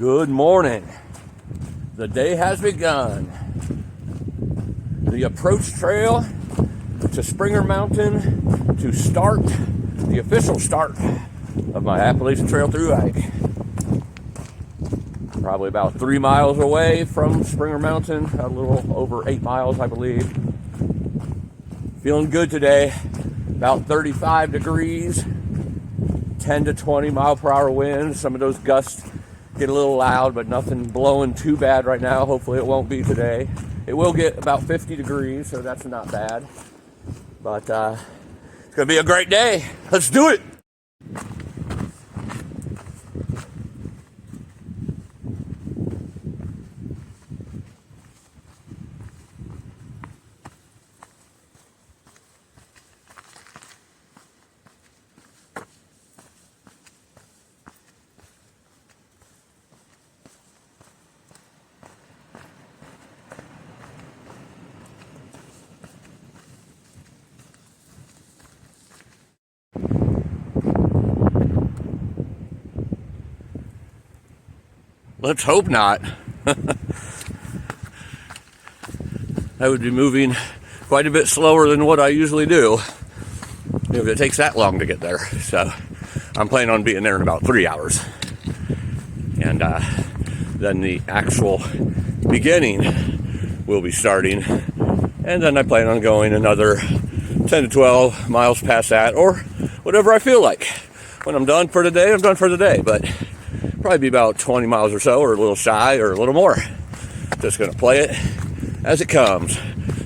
Good morning. The day has begun. The approach trail to Springer Mountain to start the official start of my Appalachian Trail Thru-Hike. Probably about 3 miles away from Springer Mountain, a little over 8 miles, I believe. Feeling good today. About 35 degrees, 10 to 20 mile per hour winds. Some of those gusts get a little loud, but nothing blowing too bad right now. Hopefully it won't be today. It will get about 50 degrees, so that's not bad. But it's gonna be a great day. Let's do it. Let's hope not. That would be moving quite a bit slower than what I usually do if it takes that long to get there. So I'm planning on being there in about 3 hours. And then the actual beginning will be starting. And then I plan on going another 10 to 12 miles past that, or whatever I feel like. When I'm done for the day, I'm done for the day. But probably be about 20 miles or so, or a little shy, or a little more. Just going to play it as it comes,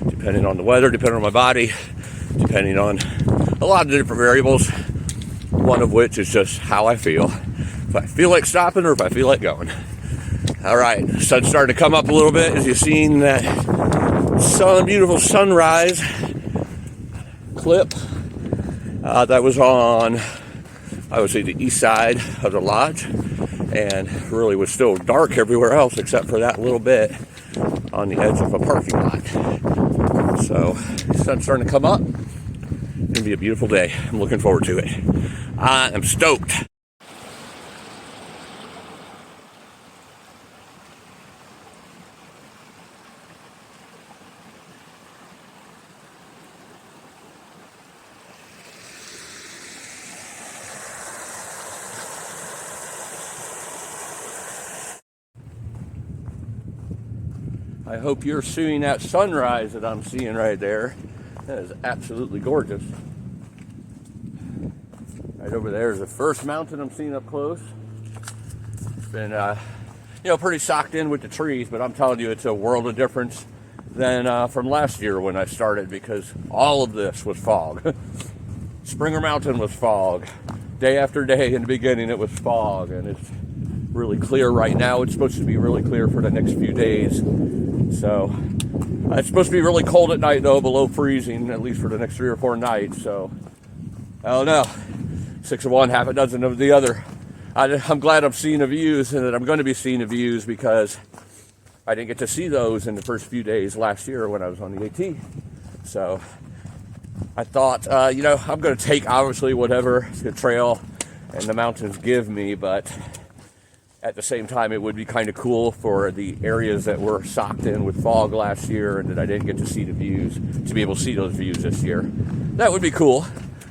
depending on the weather, depending on my body, depending on a lot of different variables, one of which is just how I feel. If I feel like stopping or if I feel like going. All right, the sun's starting to come up a little bit, as you've seen that beautiful sunrise clip that was on, I would say, the east side of the lodge, and really was still dark everywhere else except for that little bit on the edge of a parking lot. So the sun's starting to come up. It's gonna be a beautiful day. I'm looking forward to it. I am stoked. I hope you're seeing that sunrise that I'm seeing right there. That is absolutely gorgeous. Right over there is the first mountain I'm seeing up close. It's been, pretty socked in with the trees, but I'm telling you, it's a world of difference than from last year when I started, because all of this was fog. Springer Mountain was fog. Day after day in the beginning, it was fog, and it's really clear right now. It's supposed to be really clear for the next few days. So it's supposed to be really cold at night, though, below freezing, at least for the next 3 or 4 nights. So I don't know, 6 of one, half a dozen of the other. I'm glad I'm seeing the views, and that I'm going to be seeing the views, because I didn't get to see those in the first few days last year when I was on the AT. So I thought, I'm going to take, obviously, whatever the trail and the mountains give me, but at the same time, it would be kind of cool for the areas that were socked in with fog last year and that I didn't get to see the views, to be able to see those views this year. That would be cool,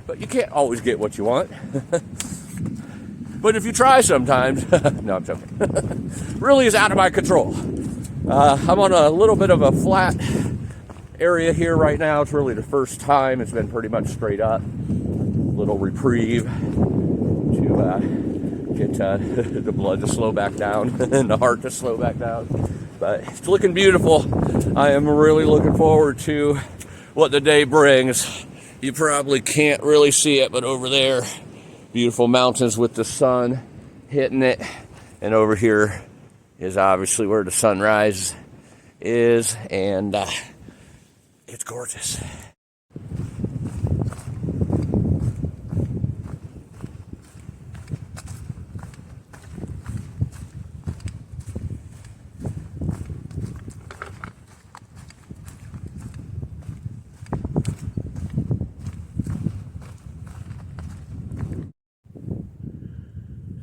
but you can't always get what you want. But if you try sometimes, no, I'm joking. Really is out of my control. I'm on a little bit of a flat area here right now. It's really the first time. It's been pretty much straight up. Little reprieve to get the blood to slow back down and the heart to slow back down. But it's looking beautiful. I am really looking forward to what the day brings. You probably can't really see it, but over there, beautiful mountains with the sun hitting it. And over here is obviously where the sunrise is, and it's gorgeous.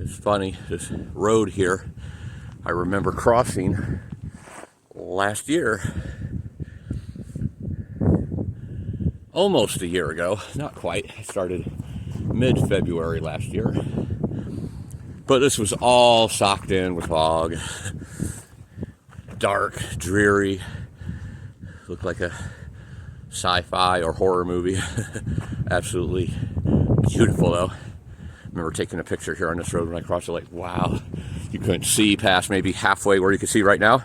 It's funny, this road here I remember crossing last year, almost a year ago, not quite. I started mid-February last year. But this was all socked in with fog. Dark, dreary. Looked like a sci-fi or horror movie. Absolutely beautiful though. I remember taking a picture here on this road when I crossed it, like, wow. You couldn't see past maybe halfway where you can see right now.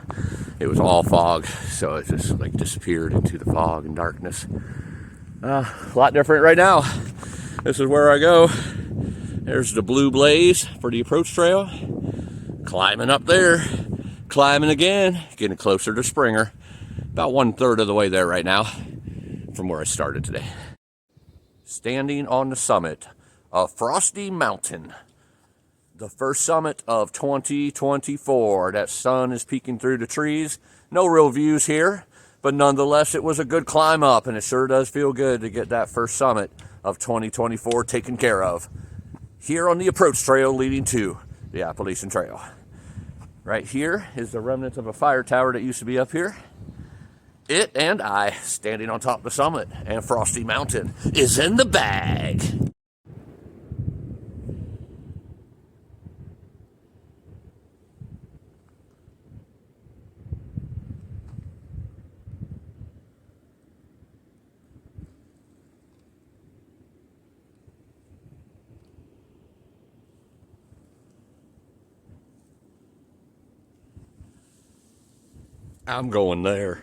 It was all fog, so it just like disappeared into the fog and darkness. A lot different right now. This is where I go. There's the blue blaze for the approach trail. Climbing up there, climbing again, getting closer to Springer. About 1/3 of the way there right now from where I started today. Standing on the summit of Frosty Mountain. The first summit of 2024. That sun is peeking through the trees. No real views here, but nonetheless, it was a good climb up, and it sure does feel good to get that first summit of 2024 taken care of. Here on the approach trail leading to the Appalachian Trail. Right here is the remnant of a fire tower that used to be up here. It and I standing on top of the summit, and Frosty Mountain is in the bag. I'm going there.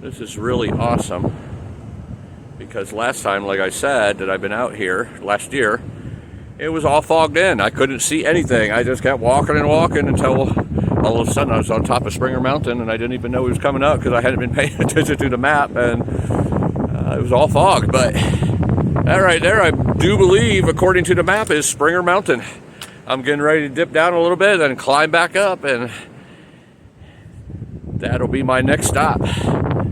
This is really awesome because last time, like I said, that I've been out here last year, it was all fogged in. I couldn't see anything. I just kept walking and walking until all of a sudden I was on top of Springer Mountain, and I didn't even know he was coming up because I hadn't been paying attention to the map, and it was all fog. But that right there, I do believe, according to the map, is Springer Mountain. I'm getting ready to dip down a little bit and climb back up, and that'll be my next stop.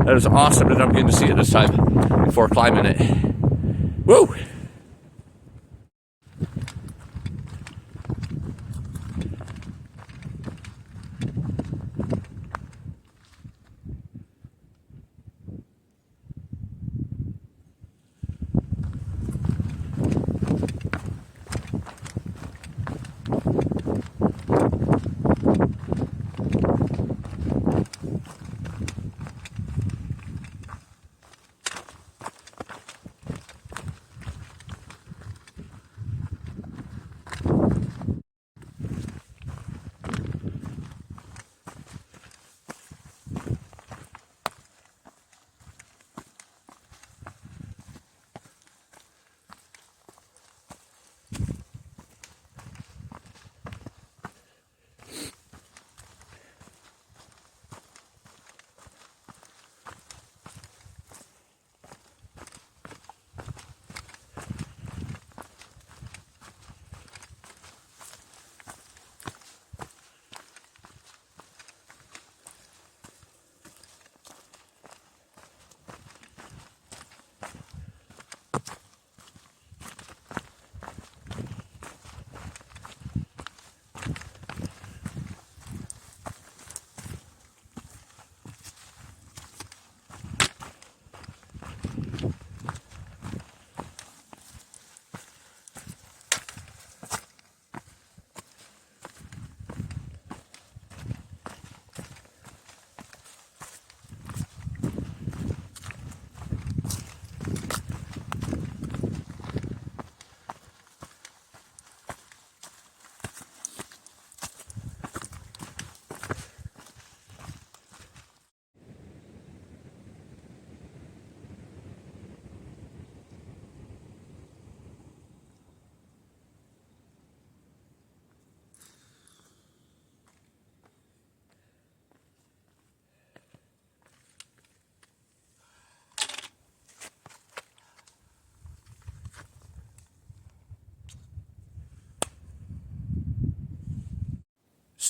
That is awesome that I'm getting to see it this time before climbing it. Woo!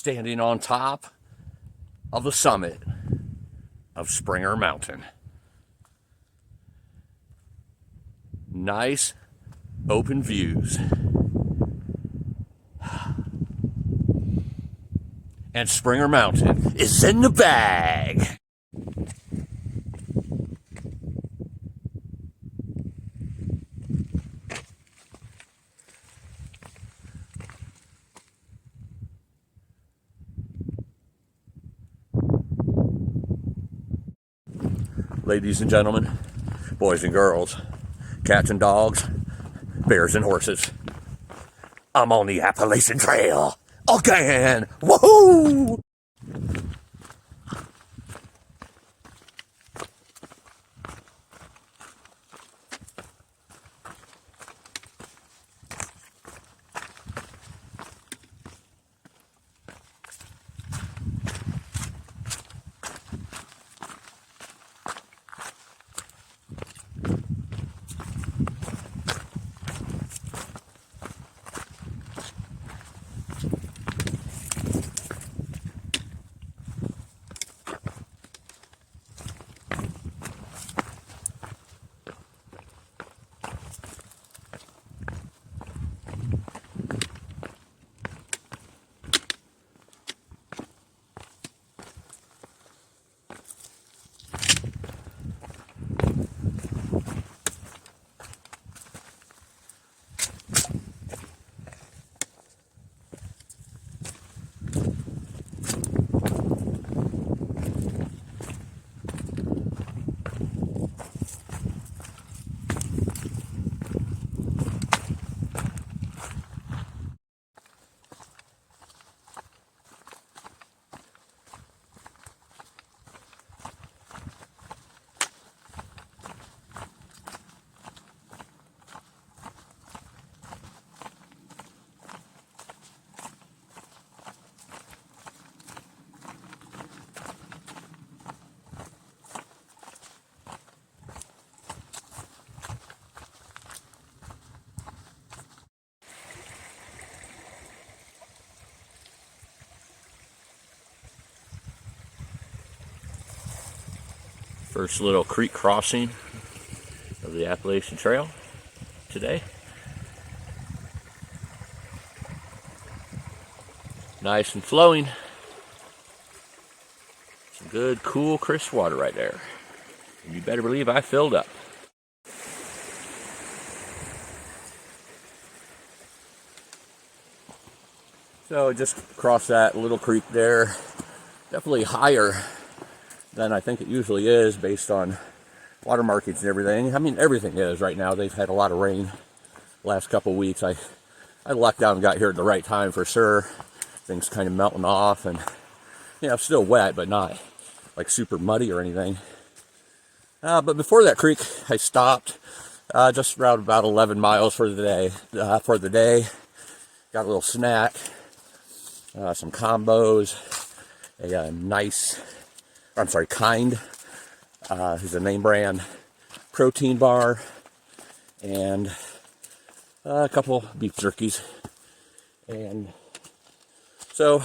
standing on top of the summit of Springer Mountain. Nice open views. And Springer Mountain is in the bag. Ladies and gentlemen, boys and girls, cats and dogs, bears and horses, I'm on the Appalachian Trail again! Woohoo! First little creek crossing of the Appalachian Trail today. Nice and flowing. Some good, cool, crisp water right there. And you better believe I filled up. So just crossed that little creek there. Definitely higher than I think it usually is based on water markings and everything. I mean, everything is right now. They've had a lot of rain the last couple of weeks. I lucked out and got here at the right time for sure. Things kind of melting off and, you know, still wet, but not like super muddy or anything. But before that creek, I stopped just around about 11 miles for the day. Got a little snack, some combos, a nice... Kind is a name brand protein bar, and a couple beef jerkies. And so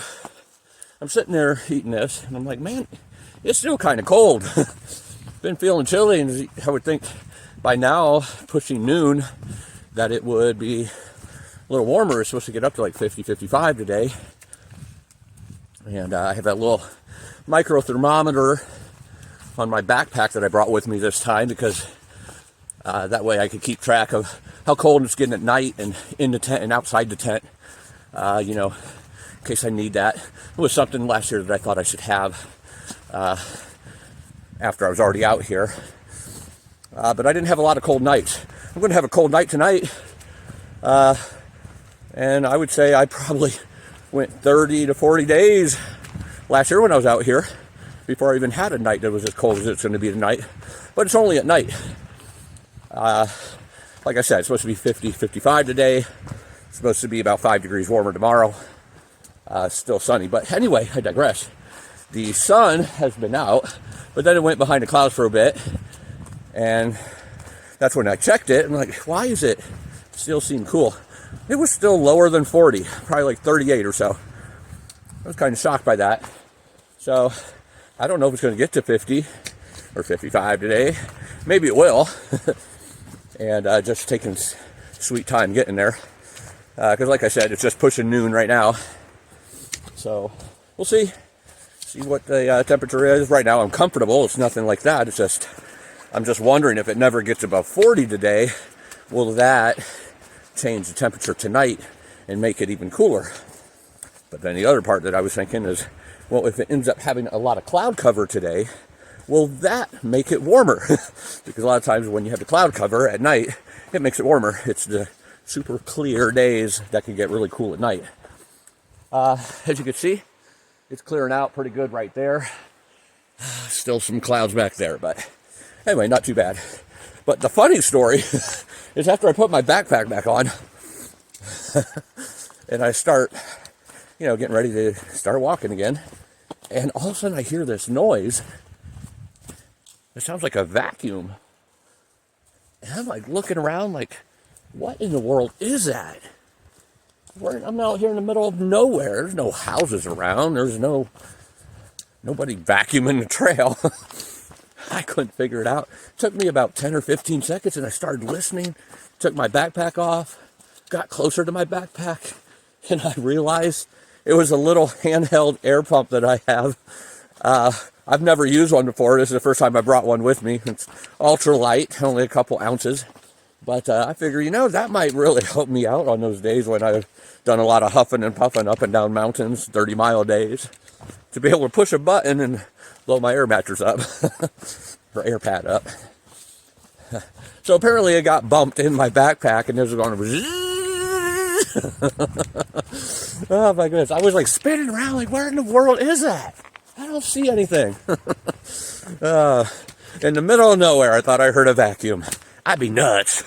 I'm sitting there eating this, and I'm like, man, it's still kind of cold. Been feeling chilly, and I would think by now, pushing noon, that it would be a little warmer. It's supposed to get up to like 50, 55 today. And I have that little micro thermometer on my backpack that I brought with me this time, because that way I could keep track of how cold it's getting at night and in the tent and outside the tent, you know, in case I need that. It was something last year that I thought I should have after I was already out here, but I didn't have a lot of cold nights. I'm going to have a cold night tonight, and I would say I probably went 30 to 40 days last year when I was out here before I even had a night that was as cold as it's going to be tonight. But it's only at night. Like I said, it's supposed to be 50, 55 today. It's supposed to be about 5 degrees warmer tomorrow. Still sunny. But anyway, I digress. The sun has been out, but then it went behind the clouds for a bit. And that's when I checked it. I'm like, why is it still seem cool? It was still lower than 40, probably like 38 or so. I was kind of shocked by that. So I don't know if it's going to get to 50 or 55 today. Maybe it will. And just taking sweet time getting there. Because like I said, it's just pushing noon right now. So we'll see what the temperature is. Right now I'm comfortable. It's nothing like that. It's just, I'm just wondering if it never gets above 40 today, will that change the temperature tonight and make it even cooler? But then the other part that I was thinking is, well, if it ends up having a lot of cloud cover today, will that make it warmer? Because a lot of times when you have the cloud cover at night, it makes it warmer. It's the super clear days that can get really cool at night. As you can see, it's clearing out pretty good right there. Still some clouds back there, but anyway, not too bad. But the funny story is after I put my backpack back on and I start, getting ready to start walking again, and all of a sudden I hear this noise. It sounds like a vacuum. And I'm like looking around like, what in the world is that? I'm out here in the middle of nowhere. There's no houses around. There's nobody vacuuming the trail. I couldn't figure it out. It took me about 10 or 15 seconds and I started listening. Took my backpack off, got closer to my backpack, and I realized it was a little handheld air pump that I have. I've never used one before. This is the first time I brought one with me. It's ultra light, only a couple ounces. But I figure, that might really help me out on those days when I've done a lot of huffing and puffing up and down mountains, 30-mile days, to be able to push a button and blow my air mattress up, or air pad up. So apparently it got bumped in my backpack and this was going oh my goodness. I was like spinning around like, where in the world is that? I don't see anything. In the middle of nowhere, I thought I heard a vacuum. I'd be nuts.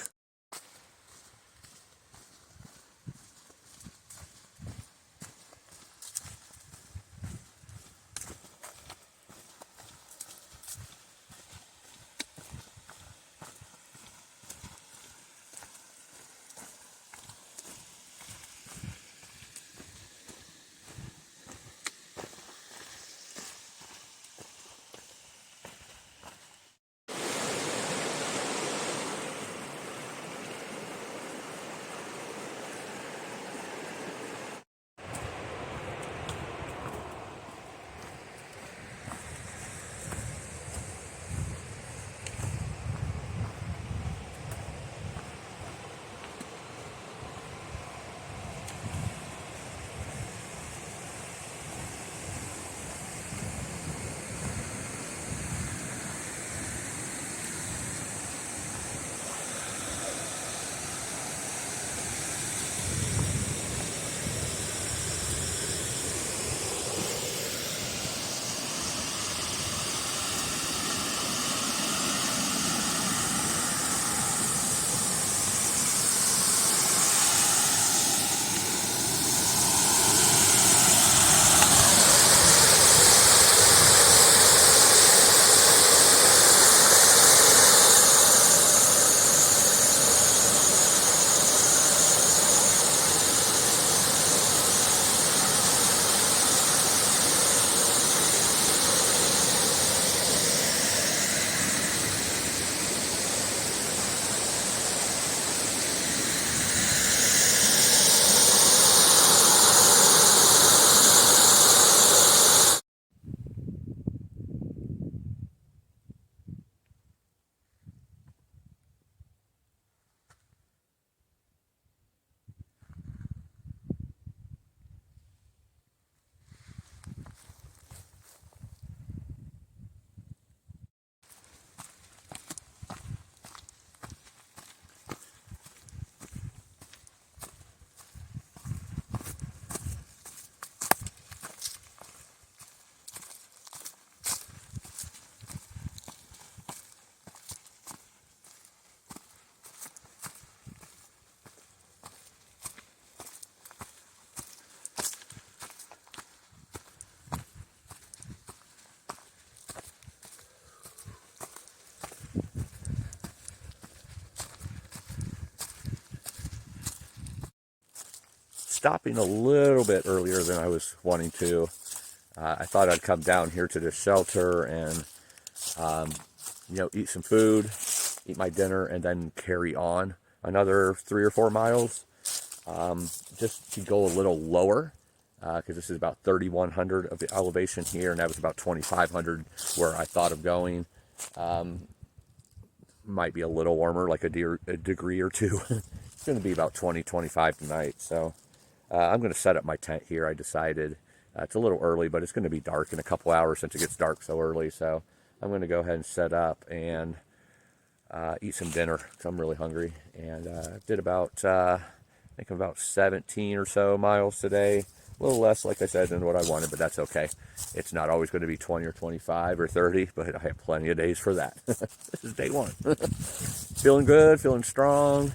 stopping a little bit earlier than I was wanting to. I thought I'd come down here to this shelter and, eat some food, eat my dinner, and then carry on another 3 or 4 miles, just to go a little lower, because this is about 3,100 of the elevation here, and that was about 2,500 where I thought of going. Might be a little warmer, like a degree or two. It's going to be about 20, 25 tonight, so I'm going to set up my tent here. I decided it's a little early, but it's going to be dark in a couple hours since it gets dark so early, so I'm going to go ahead and set up and eat some dinner because I'm really hungry. And did about, I think about 17 or so miles today. A little less, like I said, than what I wanted, but that's okay. It's not always going to be 20 or 25 or 30, but I have plenty of days for that. This is day one. Feeling good, feeling strong,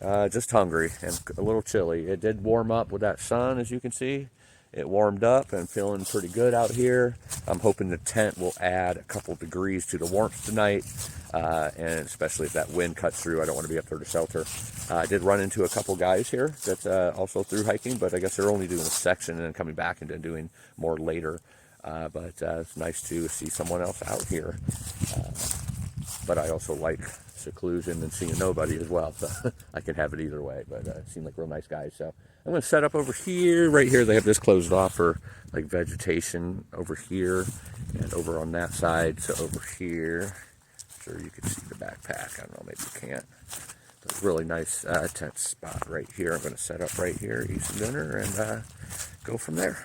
just hungry and a little chilly. It did warm up with that sun, as you can see. It warmed up and feeling pretty good out here. I'm hoping the tent will add a couple degrees to the warmth tonight, and especially if that wind cuts through. I don't want to be up there to shelter. I did run into a couple guys here that's also through hiking, but I guess they're only doing a section and then coming back and then doing more later. But it's nice to see someone else out here. But I also like seclusion and seeing nobody as well, so I can have it either way. But seem like real nice guys. So I'm going to set up over here. Right here they have this closed off for like vegetation over here and over on that side. So over here, sure you can see the backpack. I don't know, maybe you can't. But really nice tent spot right here. I'm going to set up right here, eat some dinner, and go from there.